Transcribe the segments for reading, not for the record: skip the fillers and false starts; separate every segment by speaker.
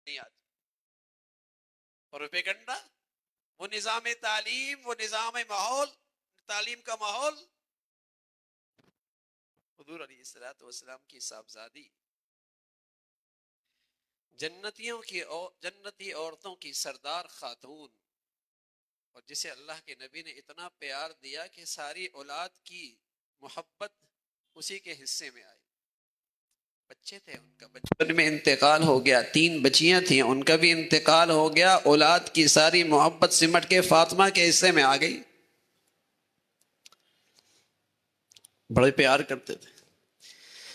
Speaker 1: نہیں آتی. پروپیگنڈا، وہ نظام تعلیم، وہ نظام ماحول، تعلیم کا ماحول حضور علیہ الصلوۃ والسلام کی صاحبزادی جنتی عورتوں کی سردار خاتون، اور جسے اللہ کے نبی نے اتنا پیار دیا کہ ساری اولاد کی محبت اسی کے حصے میں آئی. بچے تھے، ان کا بچپن میں انتقال ہو گیا، 3 بچیاں تھیں، ان کا بھی انتقال ہو گیا، اولاد کی ساری محبت سمٹ کے فاطمہ کے حصے میں آ گئی. بڑے پیار کرتے تھے.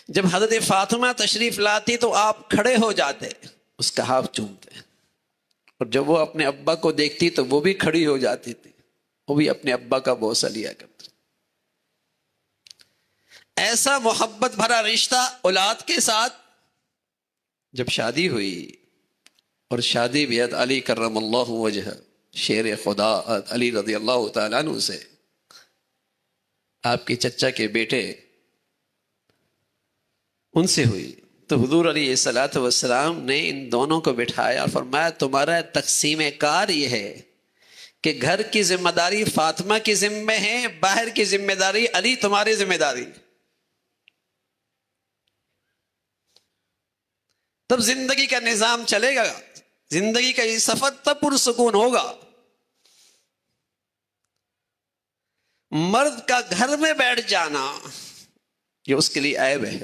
Speaker 1: جب حضرت فاطمہ تشریف لاتی تو آپ کھڑے ہو جاتے، اس کا ہاتھ چومتے، اور جب وہ اپنے ابا کو دیکھتی تو وہ بھی کھڑی ہو جاتی تھی، وہ بھی اپنے ابا کا بوسہ لیا کرتی. ایسا محبت بھرا رشتہ اولاد کے ساتھ. جب شادی ہوئی، اور شادی بھی علی کرم اللہ وجہ، شیر خدا علی رضی اللہ تعالیٰ عنہ سے، آپ کے چچا کے بیٹے، ان سے ہوئی، تو حضور علیہ الصلوۃ والسلام نے ان دونوں کو بٹھایا اور فرمایا تمہارا تقسیم کار یہ ہے کہ گھر کی ذمہ داری فاطمہ کی ذمہ ہے، باہر کی ذمہ داری علی تمہاری ذمہ داری. تب زندگی کا نظام چلے گا، زندگی کا یہ سفر تب پرسکون ہوگا. مرد کا گھر میں بیٹھ جانا یہ اس کے لیے عیب ہے،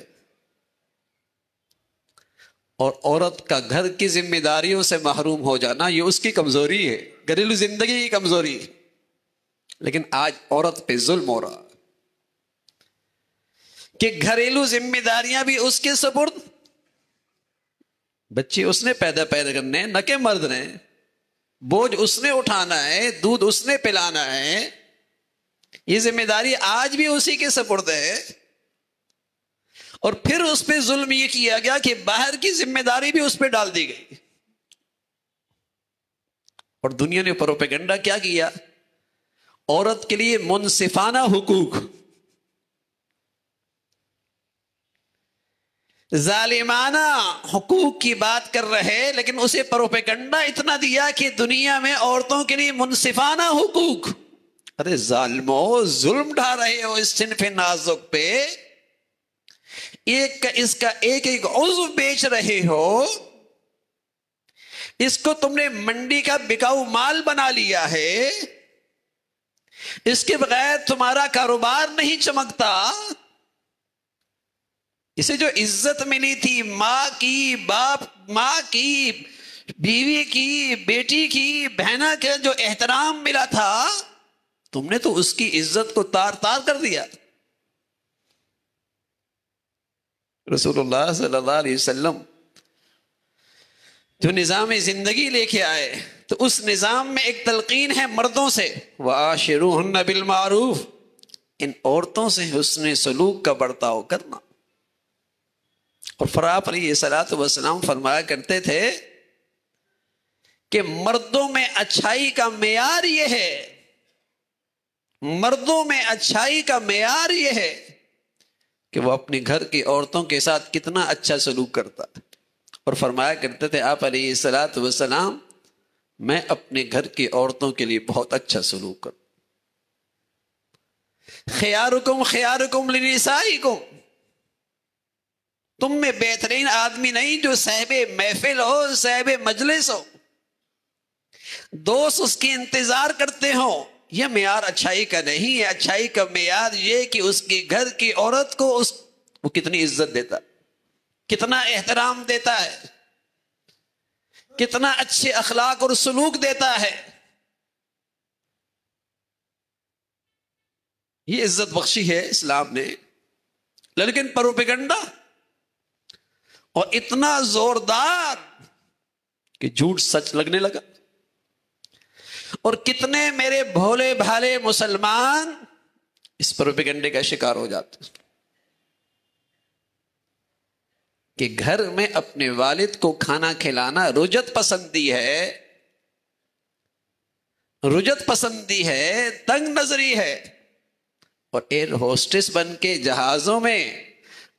Speaker 1: اور عورت کا گھر کی ذمہ داریوں سے محروم ہو جانا یہ اس کی کمزوری ہے، گھریلو زندگی کی کمزوری ہے. لیکن آج عورت پہ ظلم ہو رہا کہ گھریلو ذمہ داریاں بھی اس کے سپرد، بچے اس نے پیدا کرنے، نہ کہ مرد نے، بوجھ اس نے اٹھانا ہے، دودھ اس نے پلانا ہے، یہ ذمہ داری آج بھی اسی کے سپرد ہے. اور پھر اس پہ ظلم یہ کیا گیا کہ باہر کی ذمہ داری بھی اس پہ ڈال دی گئی. اور دنیا نے پروپیگنڈا کیا کیا؟ عورت کے لیے منصفانہ حقوق، ظالمانہ حقوق کی بات کر رہے، لیکن اسے پروپیگنڈا اتنا دیا کہ دنیا میں عورتوں کے لیے منصفانہ حقوق. ارے ظالمو، ظلم ڈھا رہے ہو اس صنف نازک پہ، اس کا ایک عضو بیچ رہے ہو، اس کو تم نے منڈی کا بکاؤ مال بنا لیا ہے، اس کے بغیر تمہارا کاروبار نہیں چمکتا. اسے جو عزت ملی تھی ماں کی، ماں کی، بیوی کی، بیٹی کی، بہنا کا جو احترام ملا تھا، تم نے تو اس کی عزت کو تار تار کر دیا. رسول اللہ صلی اللہ علیہ وسلم جو نظام زندگی لے کے آئے، تو اس نظام میں ایک تلقین ہے مردوں سے، وَعَاشِرُوهُنَّ بِالْمَعْرُوفِ، ان عورتوں سے حسن سلوک کا برتاؤ کرنا. اور آپ علیہ الصلوۃ والسلام فرمایا کرتے تھے کہ مردوں میں اچھائی کا معیار یہ ہے، مردوں میں اچھائی کا معیار یہ ہے کہ وہ اپنے گھر کی عورتوں کے ساتھ کتنا اچھا سلوک کرتا. اور فرمایا کرتے تھے آپ علیہ الصلوۃ والسلام میں اپنے گھر کی عورتوں کے لیے بہت اچھا سلوک کرتا. خیارکم خیارکم لنسائکم، تم میں بہترین آدمی نہیں جو صاحب محفل ہو، صاحب مجلس ہو، دوست اس کی انتظار کرتے ہو. یہ معیار اچھائی کا نہیں ہے. اچھائی کا معیار یہ کہ اس کی گھر کی عورت کو وہ کتنی عزت دیتا، کتنا احترام دیتا ہے، کتنا اچھے اخلاق اور سلوک دیتا ہے. یہ عزت بخشی ہے اسلام نے. لیکن پروپیگنڈا اور اتنا زوردار کہ جھوٹ سچ لگنے لگا. اور کتنے میرے بھولے بھالے مسلمان اس پروپیگنڈے کا شکار ہو جاتے کہ گھر میں اپنے والد کو کھانا کھلانا رجت پسندی ہے، رجت پسندی ہے، تنگ نظری ہے. اور ایئر ہوسٹس بن کے جہازوں میں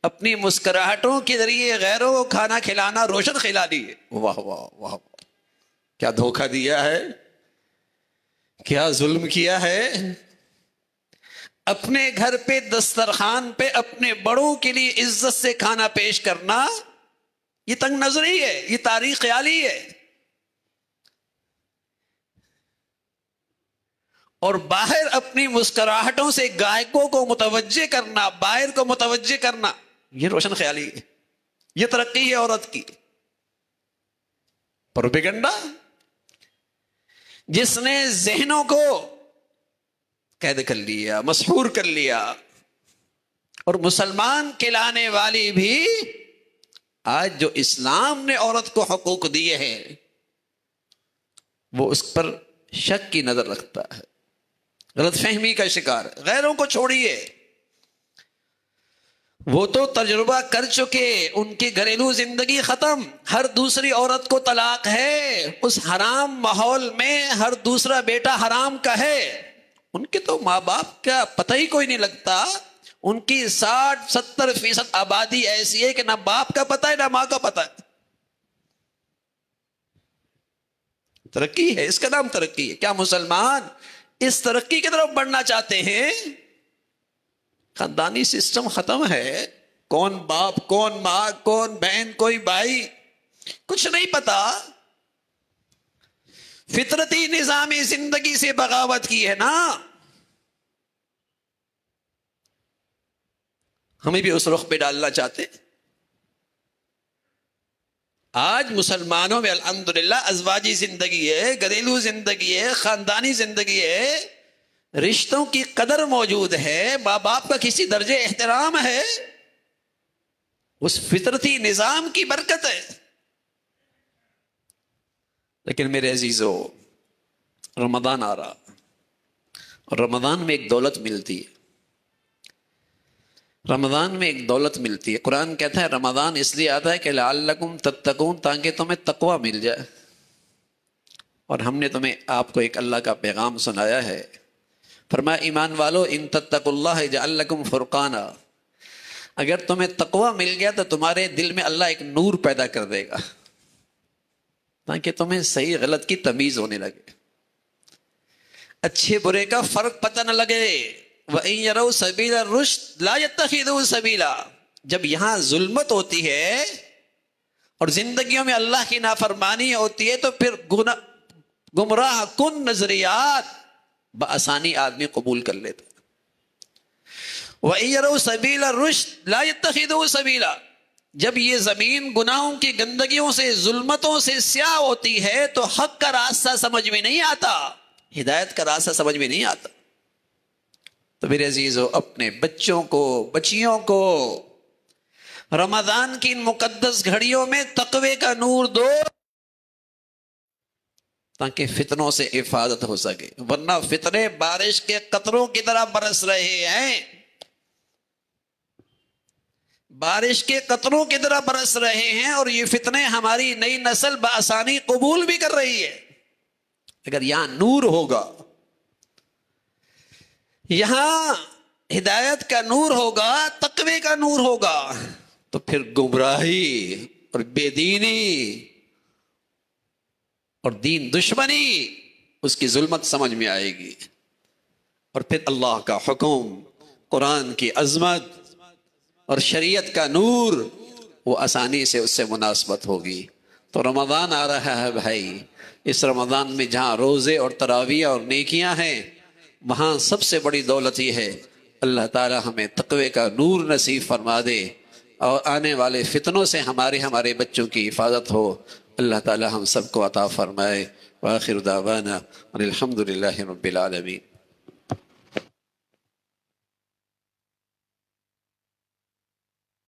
Speaker 1: اپنی مسکراہٹوں کے ذریعے غیروں کو کھانا کھلانا روشن کھلا دیے. واہ واہ واہ، کیا دھوکہ دیا ہے، کیا ظلم کیا ہے. اپنے گھر پہ دسترخوان پہ اپنے بڑوں کے لیے عزت سے کھانا پیش کرنا، یہ تنگ نظری ہے، یہ تاریخ خیالی ہے. اور باہر اپنی مسکراہٹوں سے گاہکوں کو متوجہ کرنا، باہر کو متوجہ کرنا، یہ روشن خیالی ہے، یہ ترقی ہے عورت کی. پروپیگنڈا جس نے ذہنوں کو قید کر لیا، مسحور کر لیا. اور مسلمان کہلانے والی بھی آج جو اسلام نے عورت کو حقوق دیے ہیں وہ اس پر شک کی نظر رکھتا ہے، غلط فہمی کا شکار. غیروں کو چھوڑیے، وہ تو تجربہ کر چکے، ان کی گھریلو زندگی ختم، ہر دوسری عورت کو طلاق ہے، اس حرام ماحول میں ہر دوسرا بیٹا حرام کا ہے. ان کے تو ماں باپ کا پتہ ہی کوئی نہیں لگتا. ان کی 60-70% آبادی ایسی ہے کہ نہ باپ کا پتہ ہے نہ ماں کا پتہ ہے. ترقی ہے، اس کا نام ترقی ہے. کیا مسلمان اس ترقی کی طرف بڑھنا چاہتے ہیں؟ خاندانی سسٹم ختم ہے. کون باپ، کون ماں، کون بہن، کوئی بھائی، کچھ نہیں پتا. فطرتی نظامی زندگی سے بغاوت کی ہے نا. ہمیں بھی اس رخ پہ ڈالنا چاہتے. آج مسلمانوں میں الحمدللہ ازواجی زندگی ہے، گھریلو زندگی ہے، خاندانی زندگی ہے، رشتوں کی قدر موجود ہے، ماں باپ کا کسی درجے احترام ہے. اس فطرتی نظام کی برکت ہے. لیکن میرے عزیزو، رمضان آ رہا اور رمضان میں ایک دولت ملتی ہے. رمضان میں ایک دولت ملتی ہے. قرآن کہتا ہے رمضان اس لیے آتا ہے کہ لعلکم تتقون، تاکہ تمہیں تقوی مل جائے. اور ہم نے تمہیں آپ کو ایک اللہ کا پیغام سنایا ہے. فرمایا ایمان والو ان تتقوا اللہ یجعل لکم فرقانا، اگر تمہیں تقوی مل گیا تو تمہارے دل میں اللہ ایک نور پیدا کر دے گا تاکہ تمہیں صحیح غلط کی تمیز ہونے لگے، اچھے برے کا فرق پتہ نہ لگے. وَإِن يَرَوْا سَبِيلَ الرُّشْدِ لَا يَتَّخِذُوهُ سَبِيلًا. جب یہاں ظلمت ہوتی ہے اور زندگیوں میں اللہ کی نافرمانی ہوتی ہے تو پھر گمراہ کن نظریات بآسانی آدمی قبول کر لیتا. وَإِن يَرَوْا سَبِيلَ الرُّشْدِ لَا يَتَّخِذُوهُ سَبِيلًا. جب یہ زمین گناہوں کی گندگیوں سے، ظلمتوں سے سیاہ ہوتی ہے تو حق کا راستہ سمجھ میں نہیں آتا، ہدایت کا راستہ سمجھ میں نہیں آتا. تو میرے عزیزو، اپنے بچوں کو، بچیوں کو رمضان کی ان مقدس گھڑیوں میں تقوی کا نور دو تاکہ فتنوں سے حفاظت ہو سکے. ورنہ فتنے بارش کے قطروں کی طرح برس رہے ہیں، بارش کے قطروں کی طرح برس رہے ہیں، اور یہ فتنے ہماری نئی نسل بآسانی قبول بھی کر رہی ہے. اگر یہاں نور ہوگا، یہاں ہدایت کا نور ہوگا، تقوی کا نور ہوگا، تو پھر گمراہی اور بے دینی اور دین دشمنی، اس کی ظلمت سمجھ میں آئے گی. اور پھر اللہ کا حکم، قرآن کی عظمت اور شریعت کا نور، وہ آسانی سے اس سے مناسبت ہوگی. تو رمضان آ رہا ہے بھائی، اس رمضان میں جہاں روزے اور تراویح اور نیکیاں ہیں، وہاں سب سے بڑی دولت یہ ہے اللہ تعالی ہمیں تقوی کا نور نصیب فرما دے اور آنے والے فتنوں سے ہمارے بچوں کی حفاظت ہو. اللہ تعالی ہم سب کو عطا فرمائے. وآخر دعوانا الحمد للہ رب العالمین.